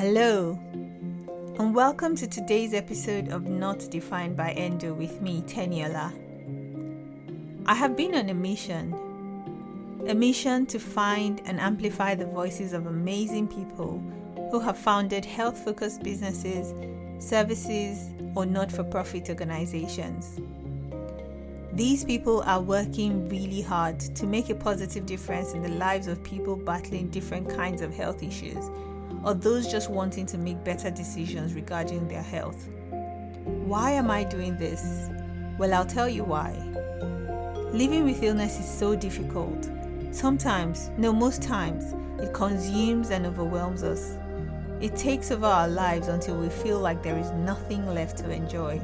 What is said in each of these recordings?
Hello, and welcome to today's episode of Not Defined by Endo with me, Teniola. I have been on a mission to find and amplify the voices of amazing people who have founded health-focused businesses, services, or not-for-profit organizations. These people are working really hard to make a positive difference in the lives of people battling different kinds of health issues, or those just wanting to make better decisions regarding their health. Why am I doing this? Well, I'll tell you why. Living with illness is so difficult. Most times, it consumes and overwhelms us. It takes over our lives until we feel like there is nothing left to enjoy.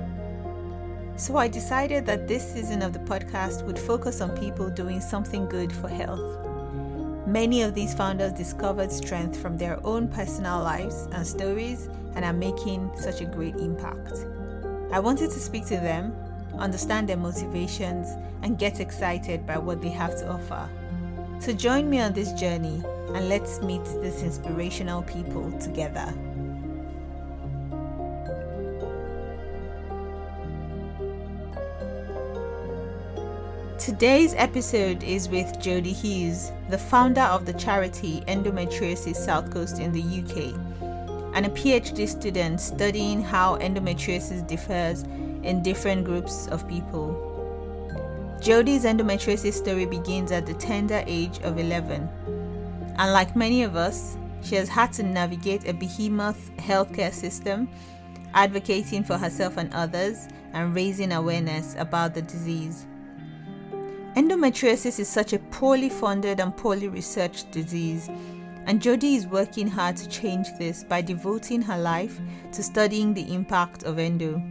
So I decided that this season of the podcast would focus on people doing something good for health. Many of these founders discovered strength from their own personal lives and stories and are making such a great impact. I wanted to speak to them, understand their motivations, and get excited by what they have to offer. So join me on this journey and let's meet these inspirational people together. Today's episode is with Jodie Hughes, the founder of the charity Endometriosis South Coast in the UK, and a Ph.D. student studying how endometriosis differs in different groups of people. Jodie's endometriosis story begins at the tender age of 11, and like many of us, she has had to navigate a behemoth healthcare system, advocating for herself and others, and raising awareness about the disease. Endometriosis is such a poorly funded and poorly researched disease, and Jodie is working hard to change this by devoting her life to studying the impact of endo.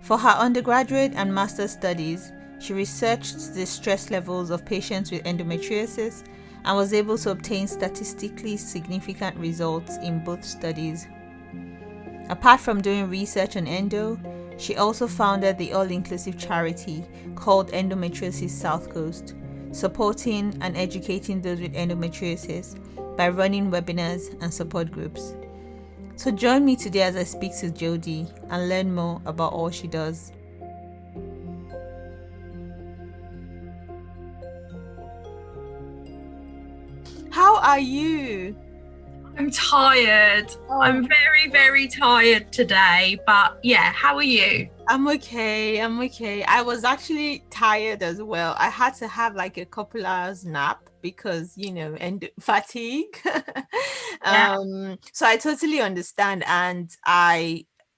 For her undergraduate and master's studies, she researched the stress levels of patients with endometriosis and was able to obtain statistically significant results in both studies. Apart from doing research on endo, she also founded the all-inclusive charity called Endometriosis South Coast, supporting and educating those with endometriosis by running webinars and support groups. So join me today as I speak to Jodie and learn more about all she does. How are you? I'm tired. I'm very, very tired today. But yeah, how are you? I'm okay. I was actually tired as well. I had to have like a couple hours nap because, and fatigue. So I totally understand. And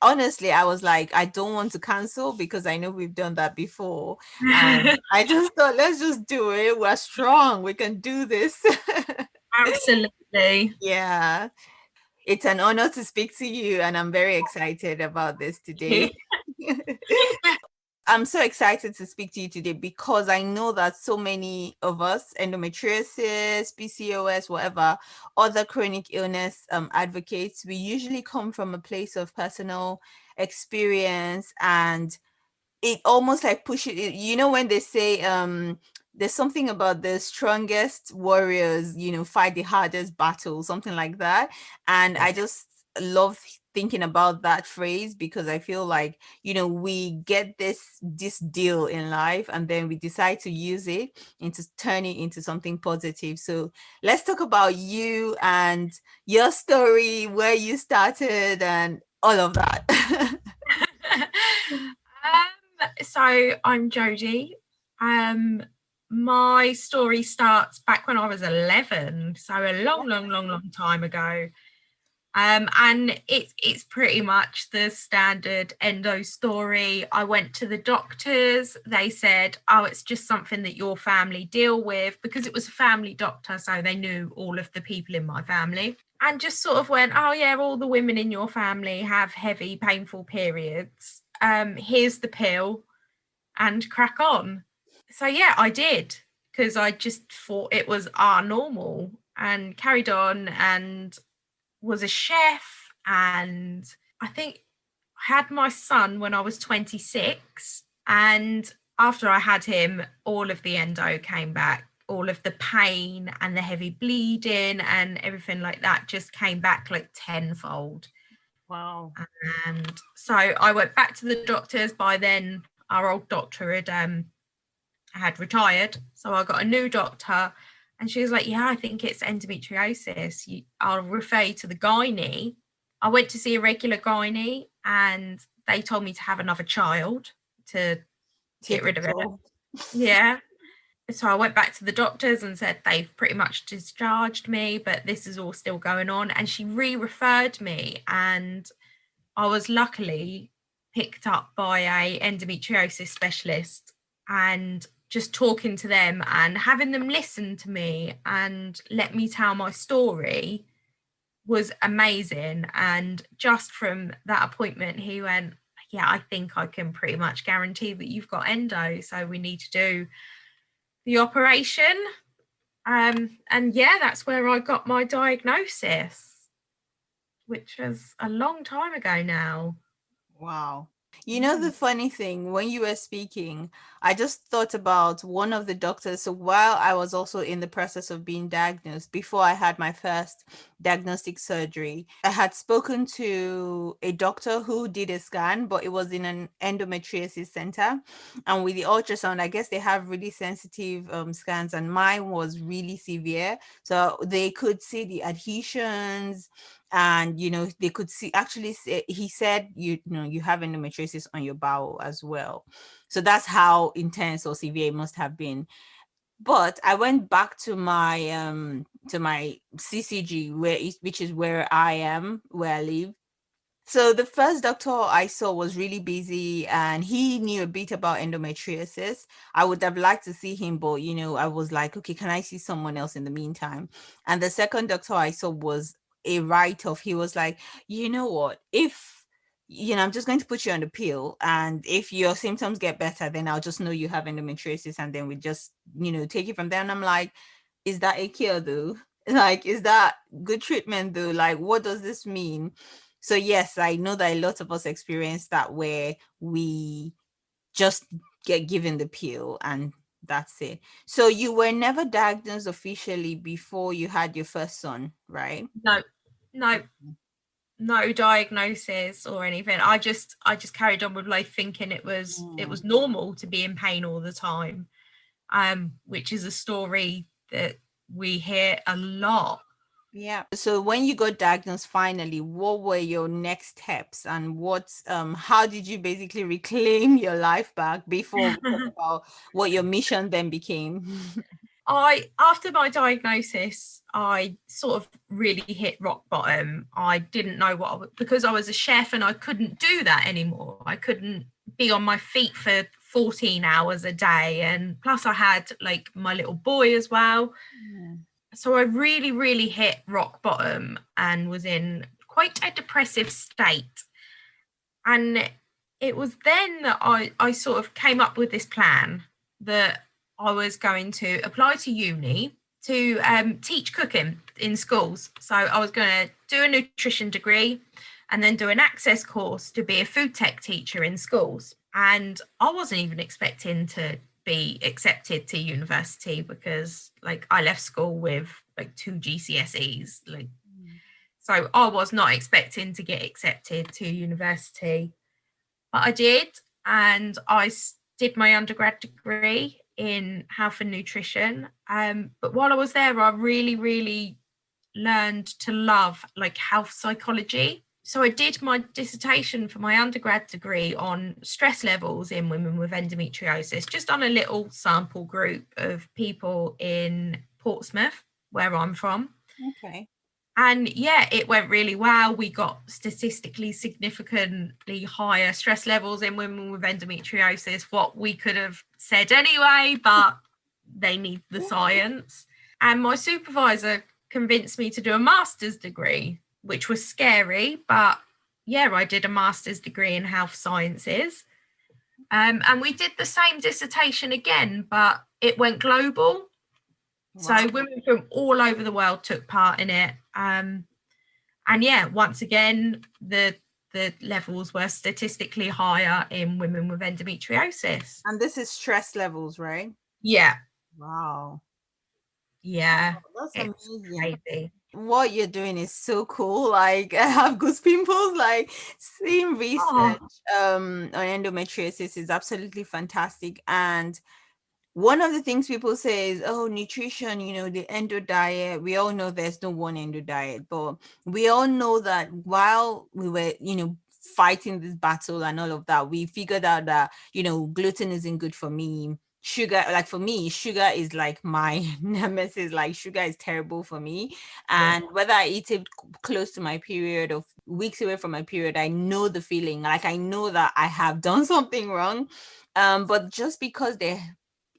honestly, I was like, I don't want to cancel because I know we've done that before. And I just thought, let's just do it. We're strong. We can do this. Absolutely. Yeah. It's an honor to speak to you, and I'm very excited about this today. I'm so excited to speak to you today because I know that so many of us, endometriosis, PCOS, whatever, other chronic illness advocates, we usually come from a place of personal experience, and it almost like pushes, when they say there's something about the strongest warriors, fight the hardest battle, something like that. And I just love thinking about that phrase because I feel like, we get this deal in life and then we decide to use it turn it into something positive. So let's talk about you and your story, where you started and all of that. So I'm Jodie. My story starts back when I was 11, so a long time ago. And it's pretty much the standard endo story. I went to the doctors. They said, oh, it's just something that your family deal with, because it was a family doctor, so they knew all of the people in my family. And just sort of went, oh yeah, all the women in your family have heavy, painful periods. Here's the pill and crack on. So yeah, I did, because I just thought it was normal, and carried on and was a chef. And I think I had my son when I was 26, and after I had him, all of the endo came back. all of the pain and the heavy bleeding and everything like that just came back like tenfold. Wow. And so I went back to the doctors. By then, our old doctor had retired. So I got a new doctor, and she was like, yeah, I think it's endometriosis. I'll refer you to the gynae. I went to see a regular gynae, and they told me to have another child to get rid of it. Yeah. So I went back to the doctors and said they've pretty much discharged me, but this is all still going on. And she re-referred me, and I was luckily picked up by a endometriosis specialist, and just talking to them and having them listen to me and let me tell my story was amazing. And just from that appointment, he went, yeah, I think I can pretty much guarantee that you've got endo, so we need to do the operation. And yeah, that's where I got my diagnosis, which was a long time ago now. Wow. You know, the funny thing, when you were speaking, I just thought about one of the doctors. So while I was also in the process of being diagnosed, before I had my first diagnostic surgery, I had spoken to a doctor who did a scan, but it was in an endometriosis center. And with the ultrasound, I guess they have really sensitive scans, and mine was really severe. So they could see the adhesions, and they could see, actually he said, you have endometriosis on your bowel as well. So that's how intense or severe it must have been. But I went back to my CCG, which is where I live. So the first doctor I saw was really busy, and he knew a bit about endometriosis. I would have liked to see him, but I was like, okay, can I see someone else in the meantime? And the second doctor I saw was a write-off. He was like, you know what, if I'm just going to put you on the pill, and if your symptoms get better, then I'll just know you have endometriosis, and then we just take it from there. And I'm like, is that a cure though? Like, is that good treatment though? Like, what does this mean? So yes, I know that a lot of us experience that, where we just get given the pill and that's it. So you were never diagnosed officially before you had your first son, right? No diagnosis or anything. I just carried on with life thinking it was normal to be in pain all the time, which is a story that we hear a lot. Yeah. So when you got diagnosed finally, what were your next steps, and how did you basically reclaim your life back before we talk about what your mission then became? After my diagnosis, I sort of really hit rock bottom. I didn't know because I was a chef and I couldn't do that anymore. I couldn't be on my feet for 14 hours a day. And plus I had like my little boy as well. Yeah. So I really, really hit rock bottom and was in quite a depressive state. And it was then that I sort of came up with this plan that I was going to apply to uni to teach cooking in schools. So I was going to do a nutrition degree and then do an access course to be a food tech teacher in schools. And I wasn't even expecting to be accepted to university, because like I left school with like 2 GCSEs. So I was not expecting to get accepted to university, but I did. And I did my undergrad degree in health and nutrition. But while I was there, I really, really learned to love like health psychology. So I did my dissertation for my undergrad degree on stress levels in women with endometriosis, just on a little sample group of people in Portsmouth, where I'm from. Okay. And yeah, it went really well. We got statistically significantly higher stress levels in women with endometriosis, what we could have said anyway, but they need the science. And my supervisor convinced me to do a master's degree, which was scary, but yeah, I did a master's degree in health sciences. And we did the same dissertation again, but it went global. Wow. So women from all over the world took part in it. And yeah, once again, the levels were statistically higher in women with endometriosis. And this is stress levels, right? Yeah. Wow. Yeah, That's it's amazing. crazy. What you're doing is so cool. Like I have goose pimples. Like seeing Oh, research on endometriosis is absolutely fantastic. And one of the things people say is, oh, nutrition, the endo diet. We all know there's no one endo diet, but we all know that while we were, fighting this battle and all of that, we figured out that, gluten isn't good for me. Sugar, like for me, sugar is like my nemesis. Like sugar is terrible for me. yeah. And whether I eat it close to my period or weeks away from my period, I know the feeling. Like I know that I have done something wrong. But just because there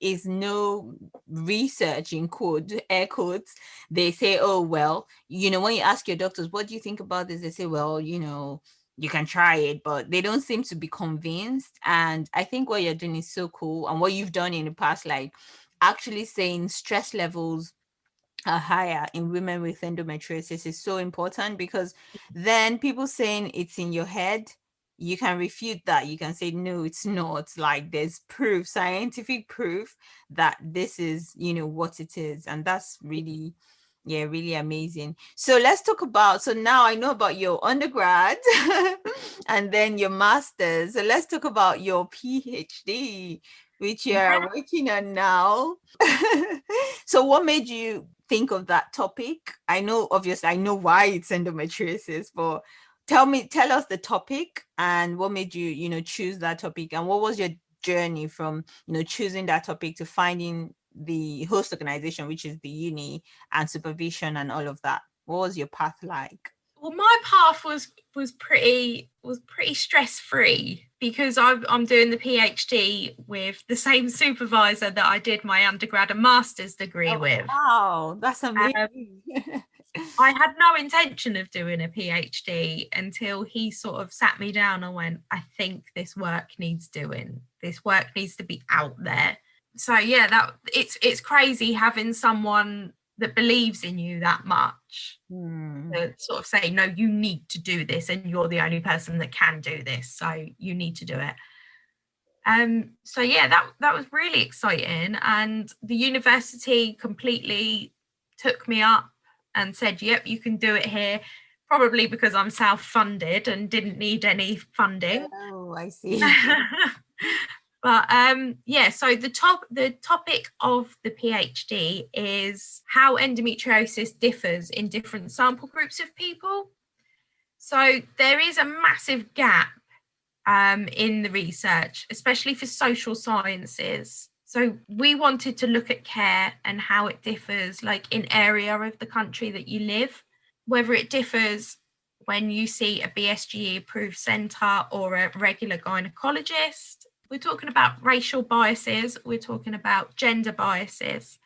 is no research in quote air quotes, they say, oh well, when you ask your doctors, what do you think about this, they say, well, you can try it, but they don't seem to be convinced. And I think what you're doing is so cool, and what you've done in the past, like actually saying stress levels are higher in women with endometriosis, is so important, because then people saying it's in your head, you can refute that. You can say no, it's not. Like there's proof, scientific proof that this is what it is. And that's really, yeah, really amazing. So let's talk about, so now I know about your undergrad and then your master's, so let's talk about your PhD, which you're Yeah. working on now. So what made you think of that topic? I know, obviously, I know why it's endometriosis, but tell us the topic and what made you, choose that topic, and what was your journey from, choosing that topic to finding the host organization, which is the uni, and supervision and all of that. What was your path like? Well, my path was pretty stress free, because I'm doing the PhD with the same supervisor that I did my undergrad and master's degree Oh, with. wow, that's Um, amazing. I had no intention of doing a PhD until he sort of sat me down and went, I think this work needs doing. This work needs to be out there. So yeah, that it's crazy having someone that believes in you that much to sort of say, no, you need to do this, and you're the only person that can do this, so you need to do it. So yeah, that was really exciting, and the university completely took me up and said, yep, you can do it here, probably because I'm self-funded and didn't need any funding. Oh, I see. But yeah, so the topic of the PhD is how endometriosis differs in different sample groups of people. So there is a massive gap in the research, especially for social sciences. So we wanted to look at care and how it differs, like in area of the country that you live, whether it differs when you see a BSGE approved centre or a regular gynecologist. We're talking about racial biases, we're talking about gender biases.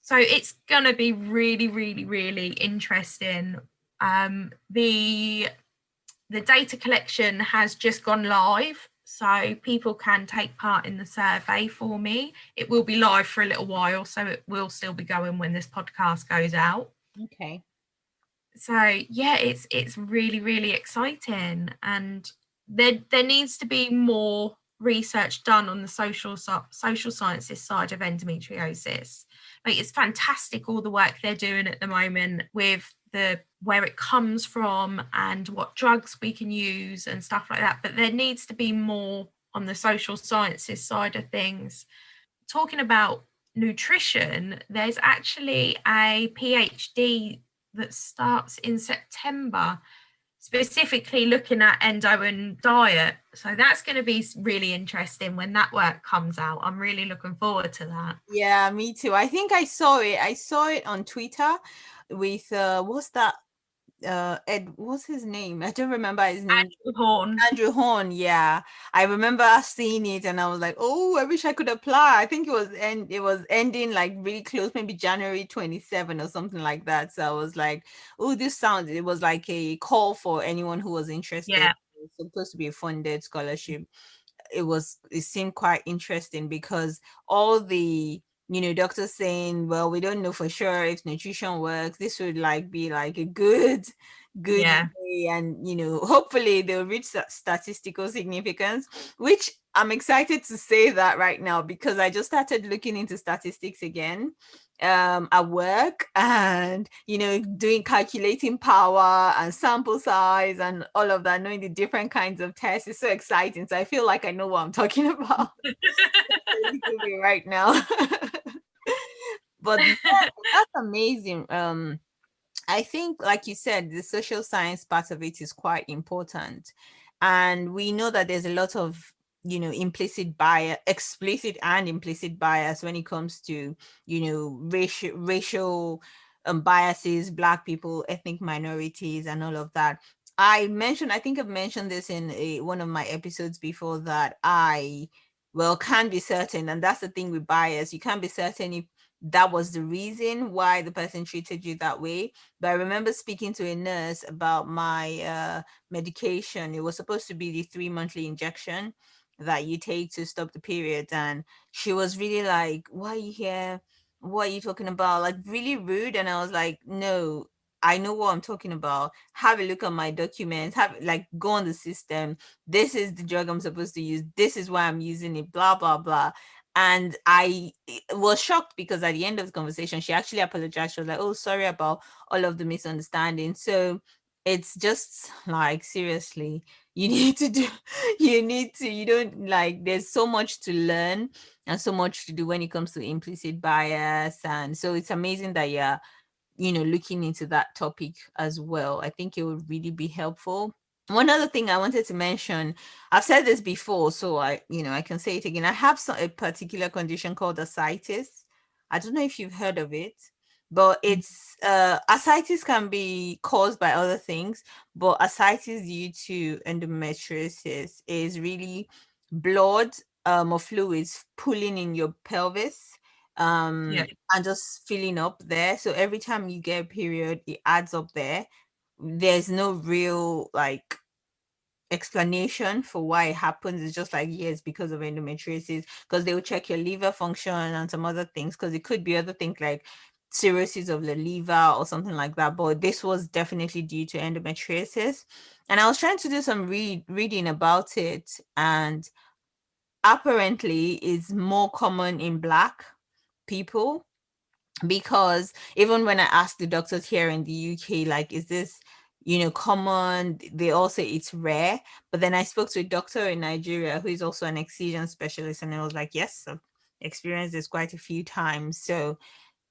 So it's going to be really, really, really interesting. The data collection has just gone live, so people can take part in the survey for me. It will be live for a little while, so it will still be going when this podcast goes out. Okay. So yeah, it's really, really exciting, and there needs to be more research done on the social sciences side of endometriosis. Like, it's fantastic all the work they're doing at the moment with the where it comes from and what drugs we can use and stuff like that, but there needs to be more on the social sciences side of things. Talking about nutrition, there's actually a PhD that starts in September, specifically looking at endo and diet. So that's going to be really interesting when that work comes out. I'm really looking forward to that. Yeah, me too. I think I saw it. I saw it on Twitter with what's that? Ed, what's his name? I don't remember his name. Andrew Horn. Andrew Horn, yeah. I remember seeing it and I was like, oh, I wish I could apply. I think it was ending like really close, maybe January 27 or something like that. So I was like, oh, it was like a call for anyone who was interested. Yeah. It was supposed to be a funded scholarship. It seemed quite interesting because all the doctors saying, well, we don't know for sure if nutrition works. This would like be like a good Yeah. way, and hopefully they'll reach statistical significance, which I'm excited to say that right now, because I just started looking into statistics again, at work, and doing calculating power and sample size and all of that, knowing the different kinds of tests is so exciting. So I feel like I know what I'm talking about a little bit right now. But yeah, that's amazing. I think, like you said, the social science part of it is quite important. And we know that there's a lot of, implicit bias, explicit and implicit bias when it comes to, racial biases, Black people, ethnic minorities, and all of that. I think I've mentioned this in one of my episodes before, that can't be certain. And that's the thing with bias. You can't be certain if that was the reason why the person treated you that way. But I remember speaking to a nurse about my medication. It was supposed to be the 3 monthly injection that you take to stop the period. And she was really like, why are you here? What are you talking about? Like, really rude. And I was like, no, I know what I'm talking about. Have a look at my documents. Go on the system. This is the drug I'm supposed to use. This is why I'm using it, blah, blah, blah. And I was shocked because at the end of the conversation, she actually apologized. She was like, oh, sorry about all of the misunderstanding. So it's just like, seriously, you don't, like, there's so much to learn and so much to do when it comes to implicit bias. And so it's amazing that you're, looking into that topic as well. I think it would really be helpful. One other thing I wanted to mention, I've said this before, so I can say it again. I have a particular condition called ascites. I don't know if you've heard of it, but it's ascites can be caused by other things, but ascites due to endometriosis is really blood or fluids pooling in your pelvis, Yeah. and just filling up there. So every time you get a period, it adds up there. There's no real, like, explanation for why it happens. It's just like, yes, because of endometriosis, because they will check your liver function and some other things, because it could be other things like cirrhosis of the liver or something like that. But this was definitely due to endometriosis. And I was trying to do some reading about it, and apparently it's more common in Black people, because even when I asked the doctors here in the UK, like, is this, common? They all say it's rare. But then I spoke to a doctor in Nigeria who is also an excision specialist, and I was like, yes, I've experienced this quite a few times. So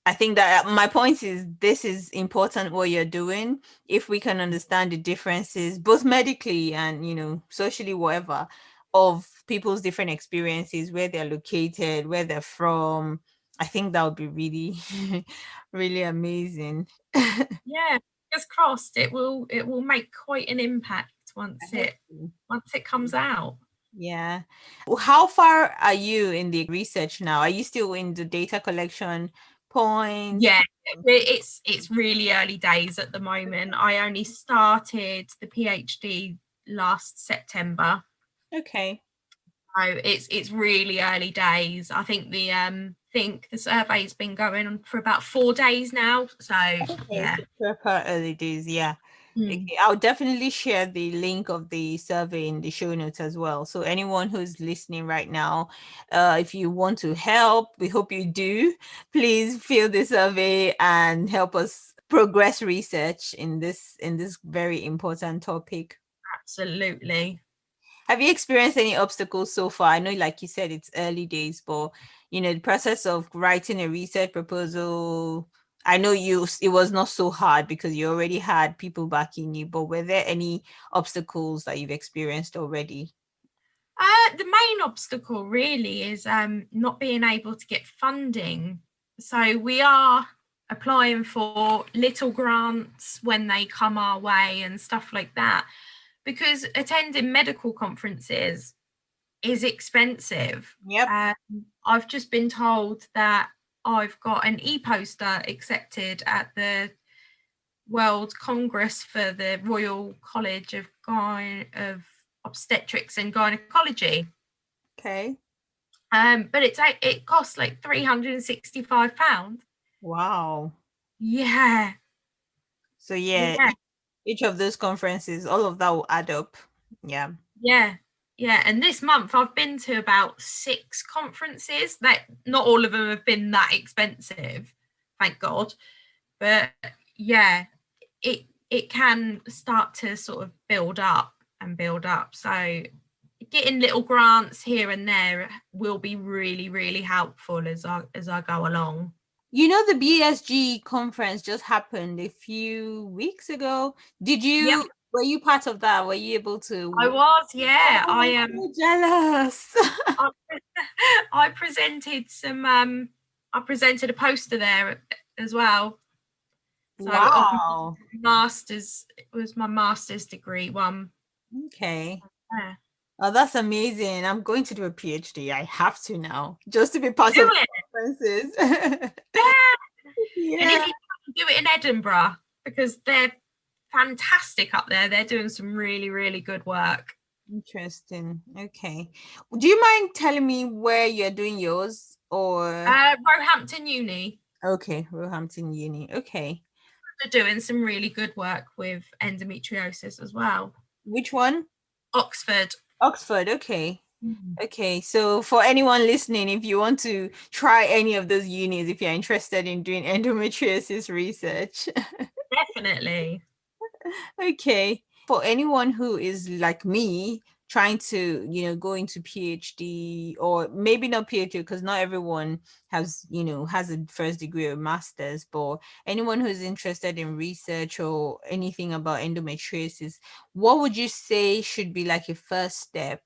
I think that my point is, this is important what you're doing. If we can understand the differences, both medically and, socially, whatever, of people's different experiences, where they're located, where they're from, I think that would be really, really amazing. Yeah, fingers crossed. It will make quite an impact once it comes out. Yeah. How far are you in the research now? Are you still in the data collection point? Yeah, it's really early days at the moment. I only started the PhD last September. Okay. So it's really early days. I think the survey's been going on for about 4 days now. So Okay, yeah. so proper early days, yeah. Mm. Okay, I'll definitely share the link of the survey in the show notes as well. So anyone who's listening right now, if you want to help, we hope you do. Please fill the survey and help us progress research in this very important topic. Absolutely. Have you experienced any obstacles so far? I know, like you said, it's early days, but the process of writing a research proposal, I know it was not so hard because you already had people backing you, but were there any obstacles that you've experienced already? The main obstacle really is not being able to get funding. So we are applying for little grants when they come our way and stuff like that, because attending medical conferences is expensive. Yep. I've just been told that I've got an e-poster accepted at the World Congress for the Royal College of Obstetrics and Gynecology. Okay. But it costs like £365. Wow. Yeah. So yeah, Yeah. each of those conferences, all of that will add up. Yeah. Yeah. Yeah. And this month I've been to about 6 conferences. That not all of them have been that expensive. thank God. But yeah, it can start to sort of build up. So getting little grants here and there will be really, really helpful as I go along. You know, the BSG conference just happened a few weeks ago. Yep. Were you part of that? Were you able to? I was, yeah. Oh, I I'm so jealous. I presented I presented a poster there as well. So of Wow. masters, it was my master's degree one. Okay. Yeah. Oh, that's amazing. I'm going to do a PhD. I have to now, just to be part Do of it. conferences. And if Yeah. you can do it in Edinburgh, because they're fantastic up there. They're doing some really, really good work. Interesting. Okay. Do you mind telling me where you're doing yours or? Roehampton Uni. Okay, Roehampton Uni. Okay. They're doing some really good work with endometriosis as well. Which one? Oxford. Oxford. Okay. Okay, so for anyone listening, if you want to try any of those unis, if you're interested in doing endometriosis research. Definitely. Okay. For anyone who is like me, trying to, go into PhD, or maybe not PhD, because not everyone has a first degree or master's, but anyone who's interested in research or anything about endometriosis, what would you say should be like a first step,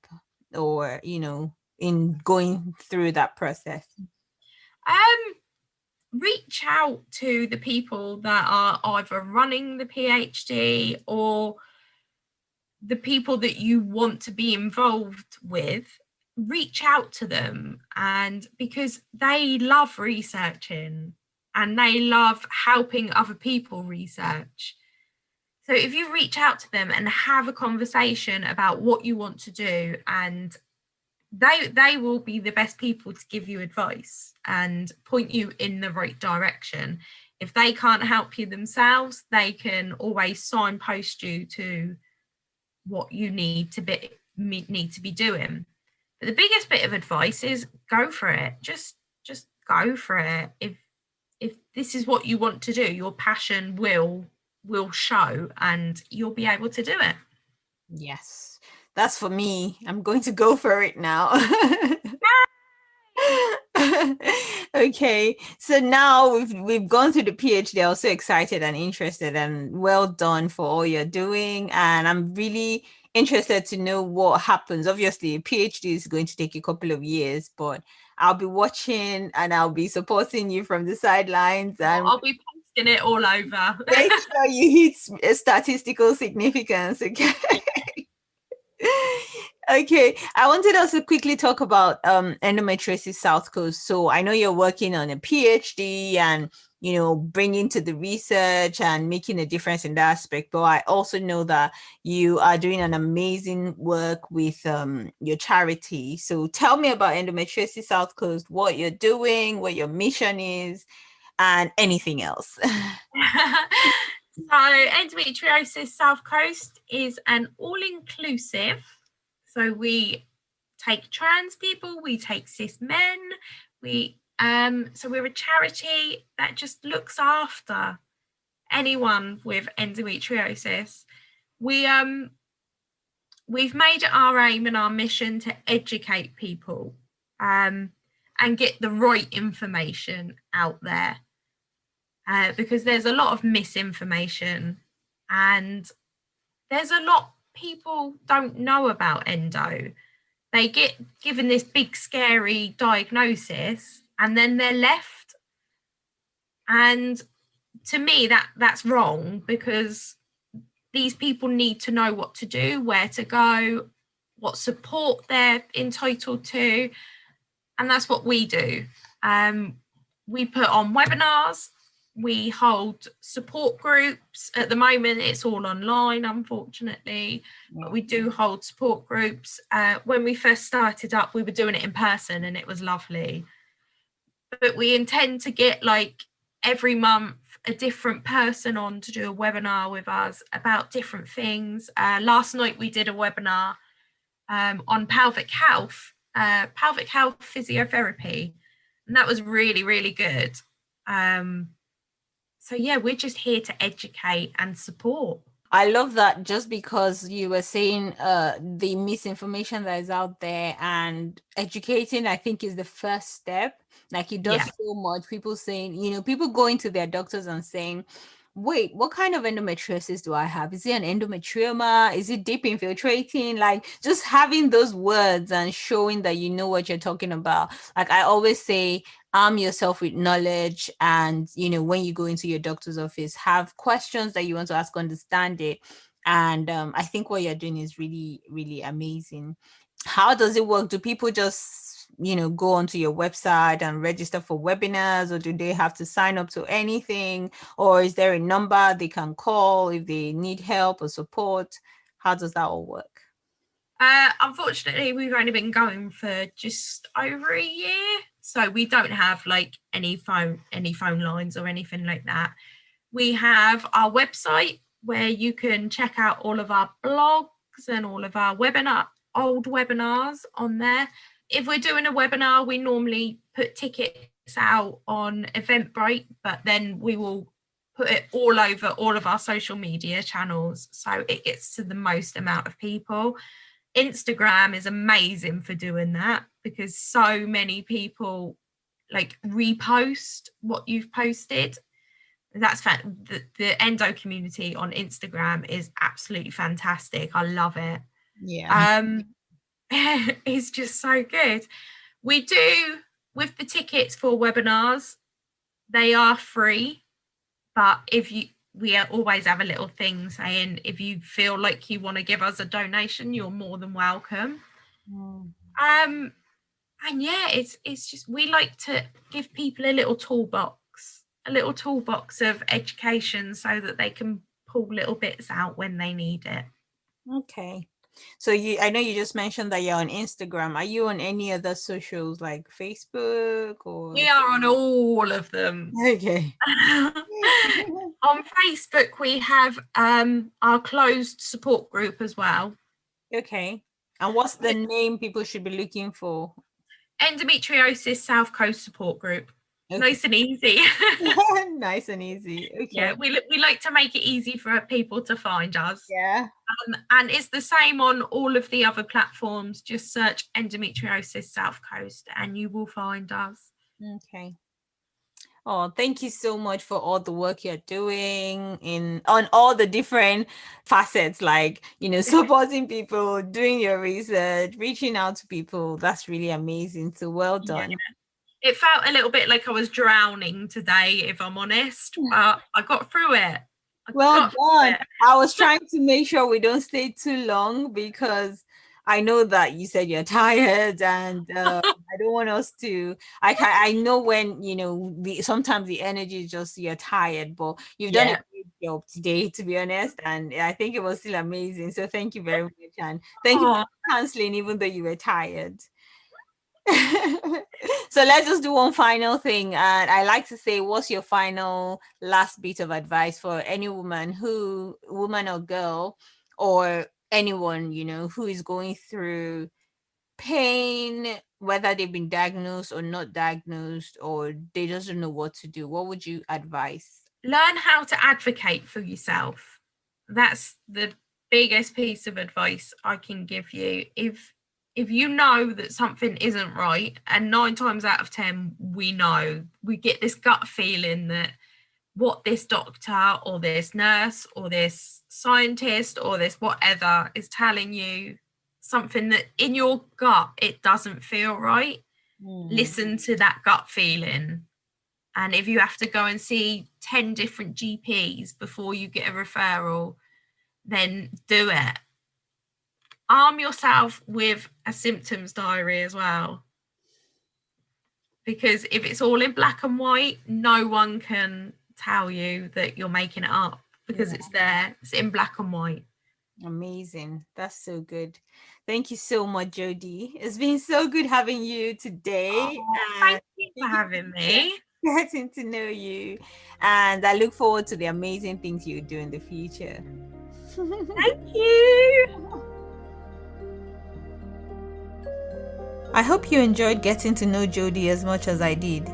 or in going through that process? Reach out to the people that are either running the PhD or the people that you want to be involved with. Reach out to them, and because they love researching and they love helping other people research. So if you reach out to them and have a conversation about what you want to do, and they will be the best people to give you advice and point you in the right direction. If they can't help you themselves, they can always signpost you to what you need to be doing. But the biggest bit of advice is go for it. Just go for it. If this is what you want to do, your passion will show and you'll be able to do it. Yes, that's for me. I'm going to go for it now. Okay, so now we've gone through the PhD. I'm so excited and interested, and well done for all you're doing. And I'm really interested to know what happens. Obviously, a PhD is going to take a couple of years, but I'll be watching and I'll be supporting you from the sidelines. And I'll be posting it all over. make sure you hit statistical significance. Okay. Okay, I wanted us to quickly talk about Endometriosis South Coast. So I know you're working on a PhD and bringing to the research and making a difference in that aspect. But I also know that you are doing an amazing work with your charity. So tell me about Endometriosis South Coast, what you're doing, what your mission is, and anything else. So Endometriosis South Coast is an all-inclusive. So we take trans people, we take cis men, so we're a charity that just looks after anyone with endometriosis. We've made it our aim and our mission to educate people and get the right information out there. Because there's a lot of misinformation and there's a lot people don't know about endo. They get given this big scary diagnosis and then they're left. And to me that's wrong, because these people need to know what to do, where to go, what support they're entitled to, and that's what we do. We put on webinars. We hold support groups. At the moment, it's all online, unfortunately, but we do hold support groups. When we first started up, we were doing it in person and it was lovely. But we intend to get every month a different person on to do a webinar with us about different things. Last night, we did a webinar on pelvic health physiotherapy, and that was really, really good. So yeah, we're just here to educate and support. I love that, just because you were saying the misinformation that is out there, and educating, I think, is the first step. Like, it does so much. People saying, people going to their doctors and saying, wait, what kind of endometriosis do I have? Is it an endometrioma? Is it deep infiltrating? Like, just having those words and showing that you know what you're talking about. Like, I always say, arm yourself with knowledge, and when you go into your doctor's office, have questions that you want to ask, understand it. And I think what you're doing is really, really amazing. How does it work? Do people just go onto your website and register for webinars, or do they have to sign up to anything, or is there a number they can call if they need help or support? How does that all work? Unfortunately, we've only been going for just over a year, so we don't have like any phone lines or anything like that. We have our website where you can check out all of our blogs and all of our old webinars on there. If we're doing a webinar, we normally put tickets out on Eventbrite, but then we will put it all over all of our social media channels so it gets to the most amount of people. Instagram is amazing for doing that, because so many people like repost what you've posted. That's the endo community on Instagram is absolutely fantastic. I love it. It's just so good. We do, with the tickets for webinars, they are free, but we always have a little thing saying, if you feel like you want to give us a donation, you're more than welcome. And yeah, it's just, we like to give people a little toolbox of education so that they can pull little bits out when they need it. Okay. So I know you just mentioned that you're on Instagram. Are you on any other socials like Facebook or? We are on all of them. Okay. On Facebook, we have our closed support group as well. Okay. And what's the name people should be looking for? Endometriosis South Coast support group. Okay. Nice and easy. Nice and easy. Okay. Yeah, we like to make it easy for people to find us. Yeah. And it's the same on all of the other platforms. Just search Endometriosis South Coast and you will find us. Okay. Oh, thank you so much for all the work you're doing on all the different facets, like, supporting people, doing your research, reaching out to people. That's really amazing. So well done. Yeah. It felt a little bit like I was drowning today, if I'm honest, but I got through it. Well done. I was trying to make sure we don't stay too long, because I know that you said you're tired, and I don't want us to. I know when sometimes the energy is just, you're tired, but you've done a great job today, to be honest, and I think it was still amazing. So thank you very much, and thank you for counseling, even though you were tired. So let's just do one final thing, and I like to say, what's your final last bit of advice for any woman or girl, or anyone who is going through pain, whether they've been diagnosed or not diagnosed, or they just don't know what to do? What would you advise? Learn how to advocate for yourself. That's the biggest piece of advice I can give you. If you know that something isn't right, and 9 times out of 10 we get this gut feeling that what this doctor or this nurse or this scientist or this whatever is telling you, something that in your gut, it doesn't feel right. Listen to that gut feeling. And if you have to go and see 10 different GPs before you get a referral, then do it. Arm yourself with a symptoms diary as well, because if it's all in black and white, no one can tell you that you're making it up, because it's there, it's in black and white. Amazing. That's so good. Thank you so much, Jodie. It's been so good having you today. Thank you for having me. Getting to know you, and I look forward to the amazing things you do in the future. Thank you. I hope you enjoyed getting to know Jodie as much as I did.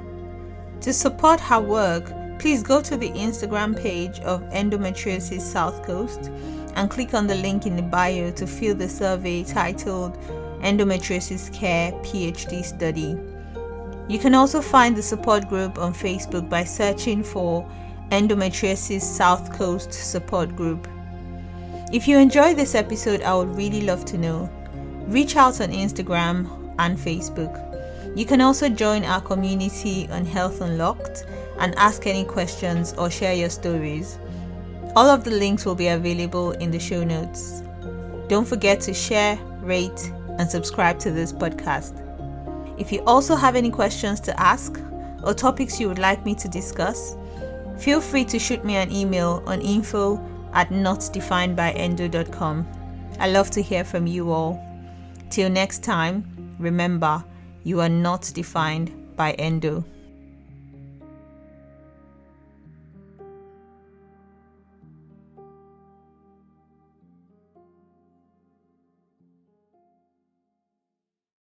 To support her work, please go to the Instagram page of Endometriosis South Coast and click on the link in the bio to fill the survey titled Endometriosis Care Ph.D. Study. You can also find the support group on Facebook by searching for Endometriosis South Coast Support Group. If you enjoy this episode, I would really love to know. Reach out on Instagram and Facebook. You can also join our community on Health Unlocked and ask any questions or share your stories. All of the links will be available in the show notes. Don't forget to share, rate, and subscribe to this podcast. If you also have any questions to ask or topics you would like me to discuss, feel free to shoot me an email on info@notdefinedbyendo.com. I love to hear from you all. Till next time, remember, you are not defined by endo.